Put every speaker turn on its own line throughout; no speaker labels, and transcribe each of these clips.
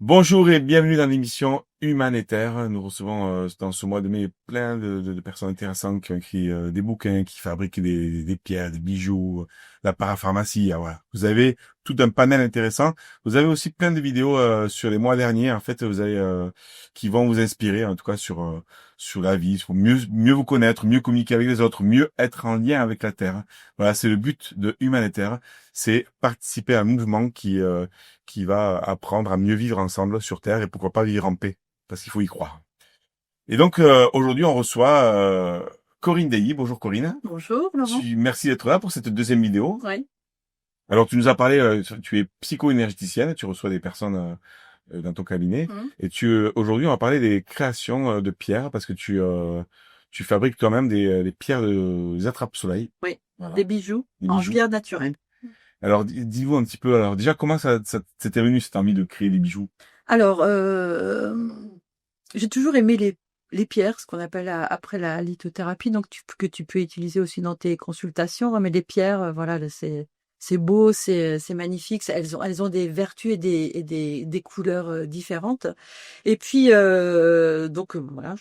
Bonjour et bienvenue dans l'émission Humanitaire. Nous recevons dans ce mois de mai plein de personnes intéressantes qui ont écrit des bouquins, qui fabriquent des pierres, des bijoux, la parapharmacie. Ah, voilà. Vous avez tout un panel intéressant. Vous avez aussi plein de vidéos sur les mois derniers. En fait, vous avez qui vont vous inspirer, en tout cas sur la vie, pour mieux vous connaître, mieux communiquer avec les autres, mieux être en lien avec la terre. Voilà, c'est le but de Humanitaire, c'est participer à un mouvement qui va apprendre à mieux vivre ensemble sur Terre et pourquoi pas vivre en paix, parce qu'il faut y croire. Et donc aujourd'hui on reçoit Corinne Deilly. Bonjour Corinne.
Bonjour Laurent.
Merci d'être là pour cette deuxième vidéo.
Oui.
Alors tu nous as parlé, tu es psycho-énergéticienne, tu reçois des personnes dans ton cabinet,
Mhm.
et aujourd'hui on va parler des créations de pierres parce que tu fabriques toi-même des pierres des attrape-soleil.
Oui.
Voilà,
Des bijoux
des
en
bijoux.
pierre naturelle.
Alors dis-vous un petit peu, alors déjà comment ça t'était venu cette envie de créer des bijoux?
Alors, j'ai toujours aimé les pierres, ce qu'on appelle après la lithothérapie, donc que tu peux utiliser aussi dans tes consultations. Mais les pierres, voilà, c'est beau, c'est magnifique. Elles ont des vertus et des couleurs différentes. Et puis, voilà,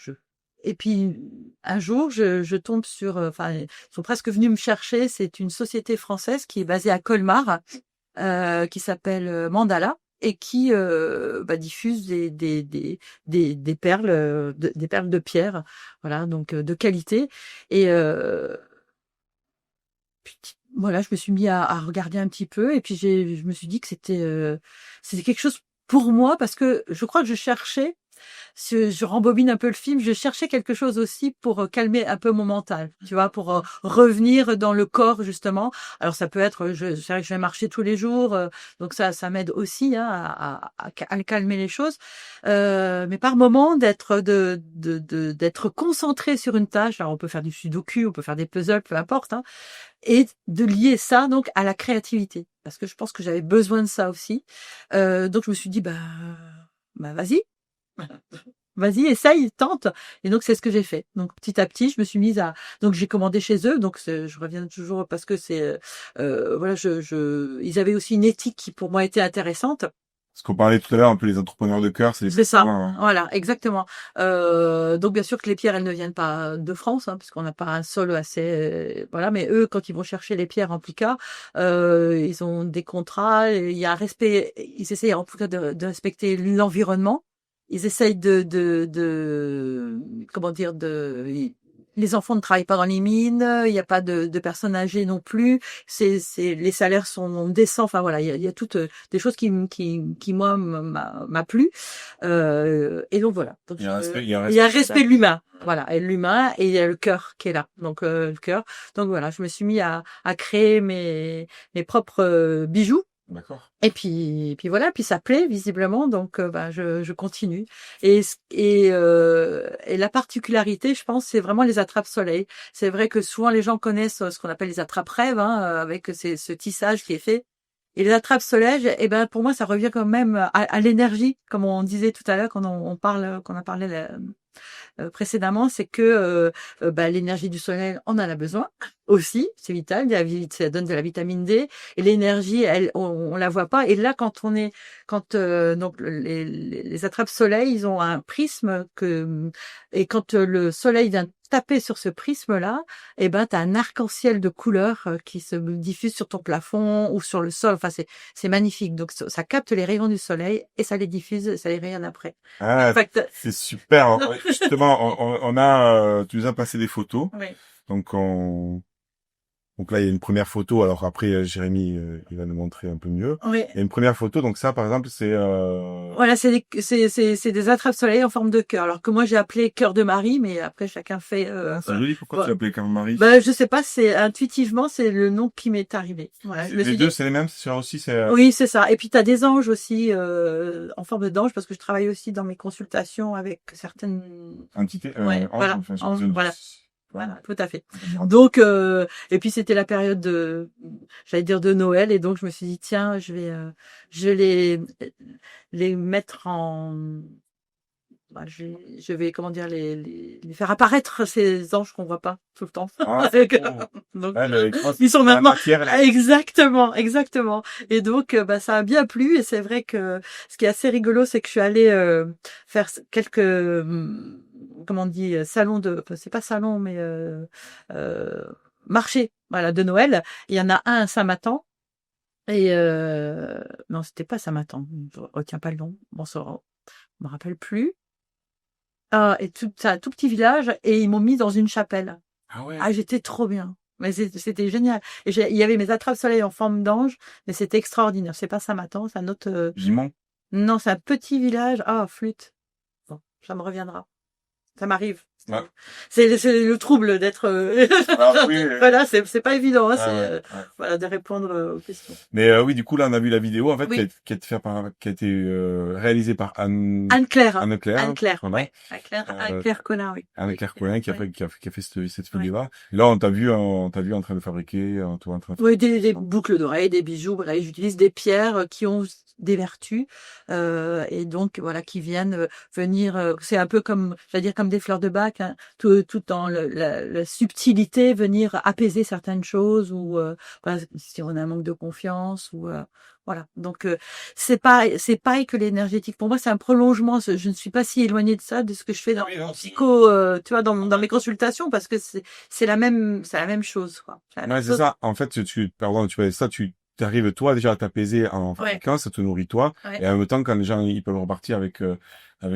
et puis un jour, je tombe sur, enfin, ils sont presque venus me chercher. C'est une société française qui est basée à Colmar, qui s'appelle Mandala et qui diffuse des perles, des perles de pierre, voilà, donc de qualité. Et voilà, je me suis mis à regarder un petit peu et puis je me suis dit que c'était quelque chose pour moi parce que je crois que je cherchais, je rembobine un peu le film, je cherchais quelque chose aussi pour calmer un peu mon mental, tu vois, pour revenir dans le corps justement. Alors ça peut être, c'est vrai que je vais marcher tous les jours, donc ça m'aide aussi hein, à calmer les choses. Mais par moment d'être concentré sur une tâche. Alors on peut faire du sudoku, on peut faire des puzzles, peu importe, hein, et de lier ça donc à la créativité, parce que je pense que j'avais besoin de ça aussi. Donc je me suis dit bah vas-y. Vas-y, essaye, tente. Et donc, c'est ce que j'ai fait. Donc, petit à petit, je me suis mise donc j'ai commandé chez eux. Donc, je reviens toujours parce que voilà, ils avaient aussi une éthique qui, pour moi, était intéressante.
Ce qu'on parlait tout à l'heure, un peu les entrepreneurs de cœur, c'est les
C'est ça.
hein.
Voilà, exactement. Donc, bien sûr que les pierres, elles ne viennent pas de France, hein, puisqu'on n'a pas un sol assez, voilà. Mais eux, quand ils vont chercher les pierres, en tout cas, ils ont des contrats. Il y a un respect. Ils essayent, en tout cas, de respecter l'environnement. Ils essayent comment dire, les enfants ne travaillent pas dans les mines, il n'y a pas de personnes âgées non plus. Les salaires sont décents. Enfin voilà, il y a toutes des choses qui moi m'a plu. Et donc voilà. Donc,
Il y a un respect, il y a un
il y a un
respect
respect
total.
de l'humain. Voilà, et l'humain, et il y a le cœur qui est là. Donc le cœur. Donc voilà, je me suis mis à créer mes propres bijoux.
D'accord.
Et puis voilà, puis ça plaît visiblement, donc je continue. Et la particularité, je pense, c'est vraiment les attrape-soleil. C'est vrai que souvent les gens connaissent ce qu'on appelle les attrape-rêves, hein, avec ce tissage qui est fait. Et les attrape-soleil, eh ben pour moi, ça revient quand même à l'énergie, comme on disait tout à l'heure quand qu'on a parlé précédemment, c'est que l'énergie du soleil, on en a besoin aussi, c'est vital, ça donne de la vitamine D, et l'énergie, on la voit pas. Et là, donc les attrape-soleil, ils ont un prisme et quand le soleil vient taper sur ce prisme-là, eh ben, t'as un arc-en-ciel de couleurs qui se diffuse sur ton plafond ou sur le sol. Enfin, c'est magnifique. Donc, ça capte les rayons du soleil et ça les diffuse, ça les rayonne après.
Ah,
En fait,
c'est super. Justement, on a, tu nous as passé des photos.
oui.
Donc donc là, il y a une première photo. Alors après, Jérémy, il va nous montrer un peu mieux.
Oui.
Il y a une première photo. Donc ça, par exemple, c'est
Voilà, c'est des attrape-soleil en forme de cœur. Alors que moi j'ai appelé cœur de Marie, mais après chacun fait.
ah, c'est
Voilà.
joli. Pourquoi tu
Voilà.
l'as appelé comme Marie?
Je sais pas, c'est intuitivement c'est le nom qui m'est arrivé. Voilà, je me
Les
suis
deux,
dit.
c'est les mêmes. C'est sûr aussi, c'est
Oui, c'est ça. Et puis t'as des anges aussi en forme d'ange parce que je travaille aussi dans mes consultations avec certaines.
entité,
Ouais,
ange,
voilà,
enfin,
voilà. Voilà, tout à fait. Donc, et puis c'était la période j'allais dire de Noël, et donc je me suis dit tiens, je vais mettre bah, je vais comment dire les faire apparaître ces anges qu'on voit pas tout le temps.
Ah,
Donc
ouais,
ils sont
la
maintenant
matière,
exactement. Et donc bah ça a bien plu et c'est vrai que ce qui est assez rigolo c'est que je suis allée faire quelques comment on dit salons de enfin, c'est pas salon mais euh, marché voilà de Noël. Il y en a un à Saint-Matan. Et non, c'était pas Saint-Matan. Je retiens pas le nom. Bon, ça, je me rappelle plus. Ah, et tout, c'est un tout petit village et ils m'ont mis dans une chapelle.
ah ouais,
Ah, j'étais trop bien. Mais c'était génial. Et il y avait mes attrape-soleil en forme d'ange, mais c'était extraordinaire. C'est pas Saint-Matan, c'est un autre.
Gimont.
Non, c'est un petit village. Ah, flûte. Bon, ça me reviendra. Ça m'arrive.
Ouais.
C'est le trouble d'être.
Ah oui,
Voilà, c'est pas évident. Hein,
ah
c'est
ouais, ouais.
voilà de répondre aux questions.
Mais oui, du coup, là, on a vu la vidéo, en fait,
Oui.
qui a été réalisée par
Anne-Claire.
Anne-Claire,
Anne-Claire,
voilà.
ouais. Anne-Claire,
Euh,
Anne-Claire Collin, oui.
Anne-Claire Colin
Ouais,
qui a fait cette
ouais.
vidéo-là. Et là, on t'a vu en train de fabriquer, toi en train de
Oui,
fabriquer.
des boucles d'oreilles, des bijoux, voilà, j'utilise des pierres qui ont des vertus et donc voilà qui viennent venir. C'est un peu comme, j'allais dire comme des fleurs de bac, hein, tout dans la subtilité, venir apaiser certaines choses ou voilà, si on a un manque de confiance ou voilà. Donc c'est pareil que l'énergétique. Pour moi, c'est un prolongement. Je ne suis pas si éloignée de ça, de ce que je fais
Ah
dans
oui,
mon
non,
psycho, tu vois, dans mes consultations, parce que c'est la même chose, quoi. C'est la même
ouais, c'est
chose.
ça. En fait, pardon, tu fais ça, tu arrives toi déjà à t'apaiser en
Ouais,
fréquence, ça te nourrit toi.
ouais,
Et en même temps, quand les gens, ils peuvent repartir avec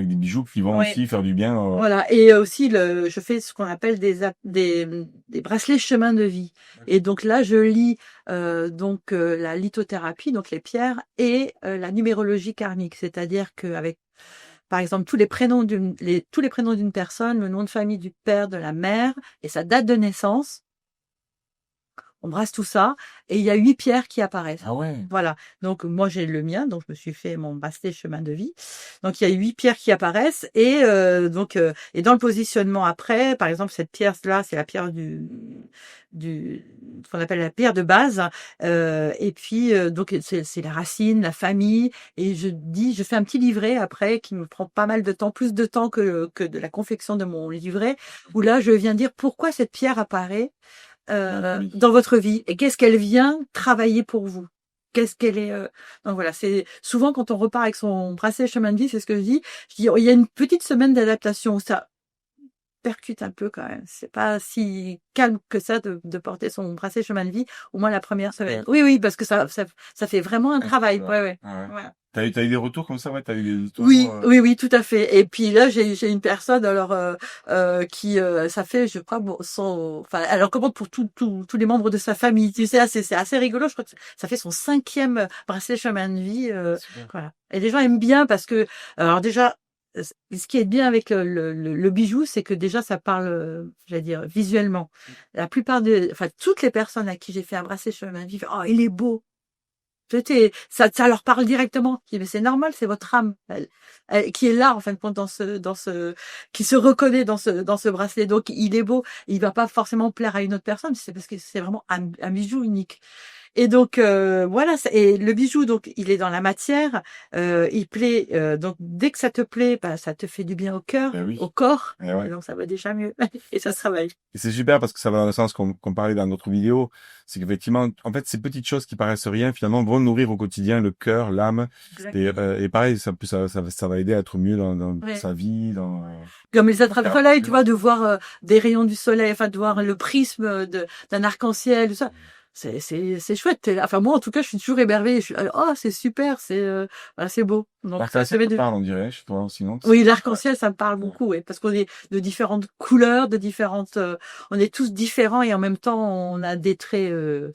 des bijoux qui vont
ouais.
aussi faire du bien.
Voilà. Et aussi, je fais ce qu'on appelle des bracelets chemin de vie. Et donc là, je lis donc la lithothérapie, donc les pierres, et la numérologie karmique. C'est-à-dire qu'avec, par exemple, tous les prénoms d'une personne, le nom de famille du père, de la mère, et sa date de naissance, on brasse tout ça et il y a 8 pierres qui apparaissent.
Ah ouais.
Voilà. Donc moi j'ai le mien, donc je me suis fait mon bracelet chemin de vie. Donc il y a 8 pierres qui apparaissent et et dans le positionnement après, par exemple cette pierre là, c'est la pierre du ce qu'on appelle la pierre de base et puis donc c'est la racine, la famille et je fais un petit livret après qui me prend pas mal de temps, plus de temps que de la confection de mon livret où là je viens dire pourquoi cette pierre apparaît dans votre vie et qu'est-ce qu'elle vient travailler pour vous. Qu'est-ce qu'elle est donc voilà, c'est souvent quand on repart avec son bracelet chemin de vie, c'est ce que je dis. Je dis oh, il y a une petite semaine d'adaptation où ça percute un peu quand même. C'est pas si calme que ça de porter son bracelet chemin de vie au moins la première semaine.
Ouais.
Oui oui parce que ça fait vraiment un
Ouais,
travail.
ouais.
Ouais ouais.
Ah ouais.
Voilà.
T'as eu des retours comme ça, ouais, t'as eu des retours,
Oui, oui, oui, tout à fait. Et puis là, j'ai une personne alors qui ça fait, je crois, bon, enfin, elle en commande pour tous les membres de sa famille. Tu sais, c'est assez rigolo. Je crois que ça fait son 5e bracelet chemin de vie.
super.
Voilà. Et les gens aiment bien parce que, alors déjà, ce qui est bien avec le bijou, c'est que déjà ça parle, j'allais dire visuellement. La plupart enfin toutes les personnes à qui j'ai fait un bracelet chemin de vie, oh, il est beau. Ça leur parle directement. Je dis, mais c'est normal, c'est votre âme, qui est là, en fin de compte, qui se reconnaît dans ce bracelet. Donc, il est beau. Il va pas forcément plaire à une autre personne. C'est parce que c'est vraiment un bijou unique. Et donc voilà, et le bijou donc il est dans la matière, il plaît donc dès que ça te plaît, bah, ça te fait du bien au cœur,
Ben
au
oui.
corps,
Eh
et
ouais.
donc ça va déjà mieux et ça se travaille.
Et c'est super parce que ça va dans le sens qu'on parlait dans notre vidéo. C'est qu'effectivement, en fait, ces petites choses qui paraissent rien, finalement, vont nourrir au quotidien le cœur, l'âme.
Exactement.
Et pareil, ça va aider à être mieux dans
Ouais.
sa vie,
Comme les attrape-soleil, tu
thérapie.
vois, de voir des rayons du soleil, enfin de voir le prisme d'un arc-en-ciel, tout ça. C'est chouette. Enfin moi en tout cas, je suis toujours émerveillée. Je suis oh c'est super, voilà, c'est beau. Donc ça
L'arc-en-ciel
fait
te
de
parle, on dirait, chez toi, sinon.
oui,
Ouais.
l'arc-en-ciel, ça me parle
Ouais.
beaucoup, oui, parce qu'on est de différentes couleurs, de différentes, on est tous différents et en même temps, on a des traits euh,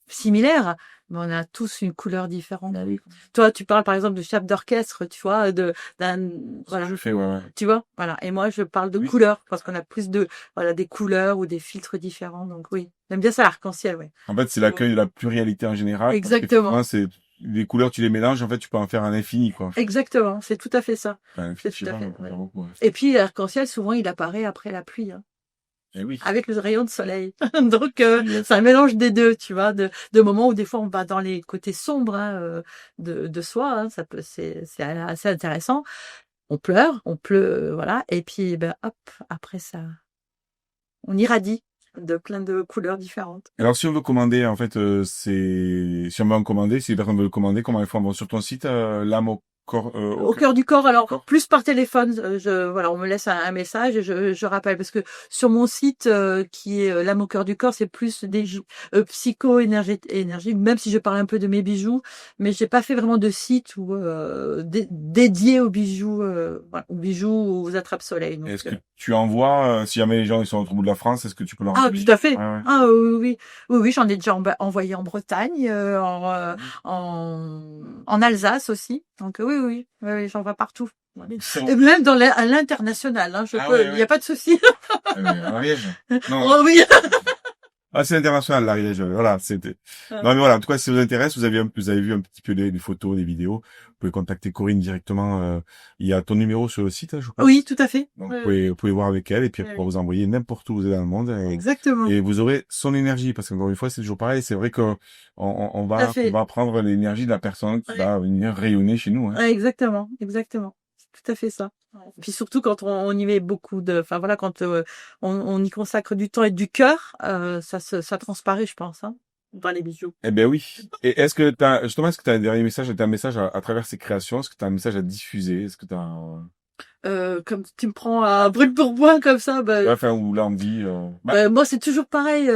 similaires, mais on a tous une couleur différente.
Ben oui.
Toi, tu parles par exemple de chef d'orchestre, tu vois, d'un,
Ce que
voilà,
je fais, ouais, ouais.
tu vois, voilà. Et moi, je parle de
Oui.
couleurs parce qu'on a plus de, voilà, des couleurs ou des filtres différents. Donc oui, j'aime bien ça l'arc-en-ciel, oui.
En fait, c'est l'accueil de la pluralité en général, parce
Exactement,
qu'effectivement, c'est les couleurs, tu les mélanges, en fait, tu peux en faire un infini, quoi.
exactement. C'est tout à fait ça.
Enfin,
C'est tout à
effectivement,
fait.
on peut
Ouais.
faire beaucoup, ouais.
Et puis l'arc-en-ciel, souvent, il apparaît après la pluie, hein.
Eh oui.
Avec le rayon de soleil. Donc
Yes.
c'est un mélange des deux, tu vois, de moments où des fois on va dans les côtés sombres hein, de soi, hein, ça peut c'est assez intéressant. on pleure, on pleut, voilà. Et puis, ben, hop, après ça, on irradie de plein de couleurs différentes.
Alors, si on veut commander, en fait, si on veut en commander, si les personnes veulent commander, comment elles font? Bon, sur ton site, l'âme
Au cœur du corps, alors
corps.
plus par téléphone, voilà, on me laisse un message et je rappelle parce que sur mon site qui est l'âme au cœur du corps, c'est plus des psycho énergie, même si je parle un peu de mes bijoux, mais j'ai pas fait vraiment de site ou dédié aux bijoux, voilà, aux bijoux ou aux attrape-soleil. Donc,
Est-ce que tu envoies, si jamais les gens ils sont à l'autre bout de la France, est-ce que tu peux leur
ah,
envoyer?
tout à fait.
Ouais, ouais.
Ah oui, oui, oui, oui, j'en ai déjà envoyé en Bretagne, en Alsace aussi. Donc oui, oui, oui, oui, j'en vois partout. Et même à l'international, hein,
Ah
peux,
ouais,
il n'y
ouais.
a pas de souci.
Ariège. Non.
Oh oui.
Ah, c'est international, l'Ariège. Voilà, c'était. Non, mais voilà. En tout cas, si ça vous intéresse, vous avez vu un petit peu des photos, des vidéos. Vous pouvez contacter Corinne directement. Il y a ton numéro sur le site, hein, je crois.
Oui, tout à fait.
Donc,
Oui,
vous pouvez voir avec elle et puis elle
oui,
pourra
oui.
vous envoyer n'importe où vous êtes dans le monde.
Exactement.
Et vous aurez son énergie parce qu'encore une fois, c'est toujours pareil. C'est vrai que on
Tout à
va
fait.
prendre l'énergie de la personne qui
Oui.
va venir rayonner chez nous, hein.
Ouais, exactement, exactement. C'est tout à fait ça. Puis surtout quand on y met beaucoup enfin voilà, quand on y consacre du temps et du cœur, ça transparaît, je pense, hein, dans les bijoux.
Eh ben oui. Et est-ce que t'as un dernier message, t'as un message à travers ces créations? Est-ce que t'as un message à diffuser? Est-ce que t'as
Comme tu me prends à brûle pour point comme ça,
ouais, enfin, ou là, on me dit,
moi c'est toujours pareil.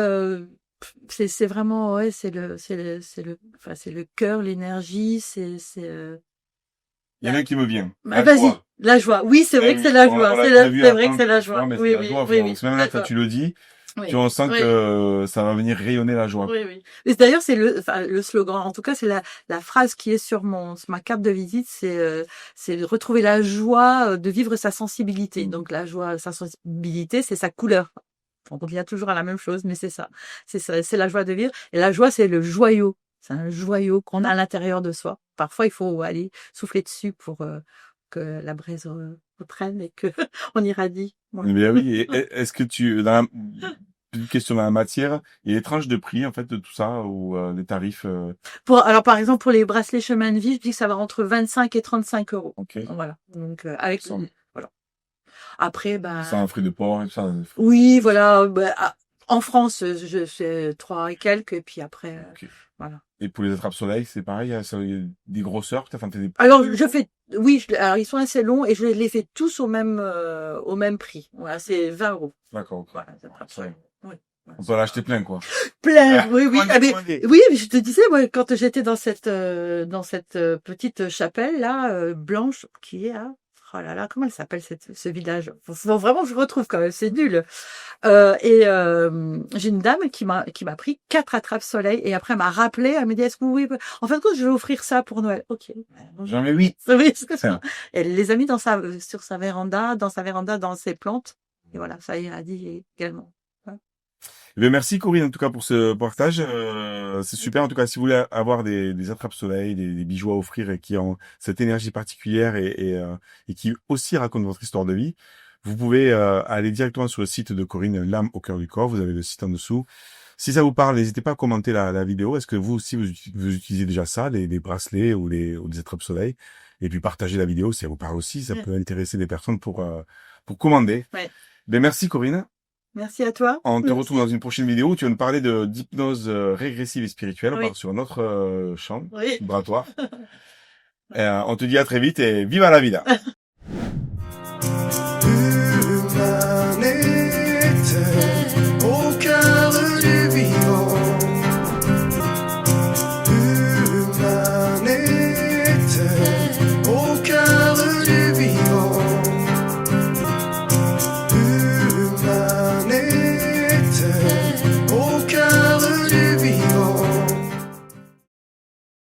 C'est vraiment ouais, enfin c'est le cœur, l'énergie,
il y en a un qui me vient.
Bah, vas-y, la joie. Oui, c'est vrai que c'est la joie. C'est vrai que c'est la joie.
Mais c'est
Oui,
la
oui,
joie,
oui,
enfin,
oui.
même là, quand tu le dis,
Oui.
tu sens
Oui.
que ça va venir rayonner la joie.
Oui, oui. Et d'ailleurs, c'est le slogan. En tout cas, c'est la phrase qui est sur ma carte de visite. C'est de retrouver la joie de vivre sa sensibilité. Donc, la joie, sa sensibilité, c'est sa couleur. On revient toujours à la même chose, mais c'est ça. C'est la joie de vivre. Et la joie, c'est le joyau. C'est un joyau qu'on a à l'intérieur de soi. Parfois, il faut aller souffler dessus pour que la braise reprenne et que on irradie.
Eh
Ouais.
bien oui. Et est-ce que une question dans la matière, il y a des tranches de prix, en fait, de tout ça, ou des tarifs,
Alors, par exemple, pour les bracelets chemin de vie, je dis que ça va entre 25 et 35 euros.
ok.
Voilà. Donc, avec,
Sans,
voilà. Après,
sans frais de port et tout ça.
oui, voilà. En France, je fais 3 et quelques, et puis après,
Ok.
voilà.
Et pour les attrape-soleil, c'est pareil, il y a des grosseurs, peut-être, enfin, t'as des...
Alors, oui, alors ils sont assez longs et je les fais tous au même prix. Voilà, c'est 20 euros.
D'accord.
Voilà, ça fera ça. Oui.
On peut en acheter plein, quoi.
Plein, oui, oui.
Commandez,
Ah, mais,
commandez.
oui, mais je te disais, moi, quand j'étais dans cette petite chapelle là, blanche, qui est à, oh là là, comment elle s'appelle ce village? Faut vraiment que je retrouve quand même, c'est nul. J'ai une dame qui m'a pris 4 attrape-soleil et après elle m'a rappelé, elle m'a dit est-ce que oui, en fin de compte, je vais offrir ça pour Noël. Ok.
J'en mets 8.
Oui, c'est ça. Elle les a mis sur sa véranda, dans ses plantes. Et voilà, ça irradie également.
Eh bien, merci Corinne en tout cas pour ce partage. C'est super en tout cas si vous voulez avoir des attrape-soleil, des bijoux à offrir et qui ont cette énergie particulière et qui aussi racontent votre histoire de vie, vous pouvez aller directement sur le site de Corinne, l'âme au cœur du corps. Vous avez le site en dessous. Si ça vous parle, n'hésitez pas à commenter la vidéo. Est-ce que vous aussi vous utilisez déjà ça, des bracelets ou des attrape-soleil? Et puis partagez la vidéo si ça vous parle aussi. Ça peut intéresser des personnes pour commander.
Ouais.
Ben merci Corinne.
Merci à toi.
On te retrouve dans une prochaine vidéo où tu vas nous parler d'hypnose régressive et spirituelle. On
Oui.
part sur un autre champ
Oui.
vibratoire. On te dit à très vite et viva la vida!